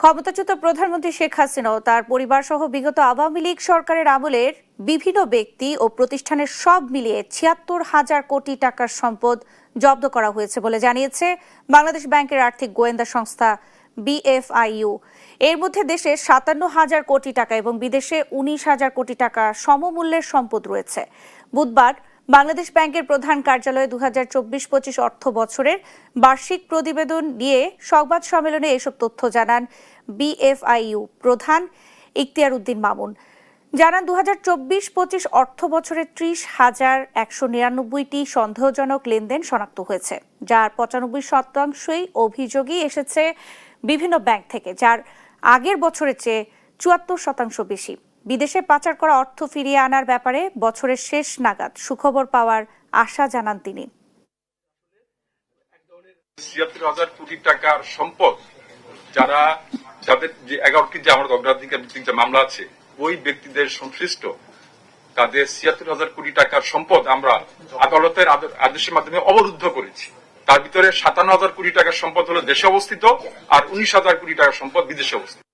ক্ষমতাচ্যুত প্রধানমন্ত্রী শেখ হাসিনা ও তার পরিবার সহ বিগত আওয়ামী লীগ সরকারের আমলের বিভিন্ন ব্যক্তি ও প্রতিষ্ঠানের সব মিলিয়ে ৭৬,০০০ কোটি টাকার সম্পদ জব্দ করা হয়েছে বলে জানিয়েছে বাংলাদেশ ব্যাংকের আর্থিক গোয়েন্দা সংস্থা BFIU। এর মধ্যে দেশে ৫৭,০০০ কোটি টাকা এবং বিদেশে ১৯,০০০ কোটি টাকা সমমূল্যের সম্পদ রয়েছে। বুধবার বাংলাদেশ ব্যাংকের প্রধান কার্যালয়ে ২০২৪-২৫ অর্থ বছরের বার্ষিক প্রতিবেদন নিয়ে সংবাদ সম্মেলনে এসব তথ্য জানান BFIU প্রধান ইখতিয়ার উদ্দিন মামুন। জানান ২০২৪-২৫ অর্থ বছরে ৩০,১৯৯টি সন্দেহজনক লেনদেন শনাক্ত হয়েছে, যার ৯৫%ই অভিযোগই এসেছে বিভিন্ন ব্যাংক থেকে, যার আগের বছরের চেয়ে ৭৪% বেশি। বিদেশে পাচার করা অর্থ ফিরিয়ে আনার ব্যাপারে বছরের শেষ নাগাদ সুখবর পাওয়ার আশা জানান তিনি। ৭৬,০০০ কোটি টাকার সম্পদ যাদের যে 11টি যে আমার অগ্রাধিকার ভিত্তিক মামলা আছে, ওই ব্যক্তিদের সংশ্লিষ্ট তাদের ৭৬,০০০ কোটি টাকার সম্পদ আমরা আদালতের আদেশের মাধ্যমে অবরুদ্ধ করেছি। তার ভিতরে ৫৭,০০০ কোটি টাকার সম্পদ হলো দেশে অবস্থিত আর ১৯,০০০ কোটি টাকার সম্পদ বিদেশে অবস্থিত।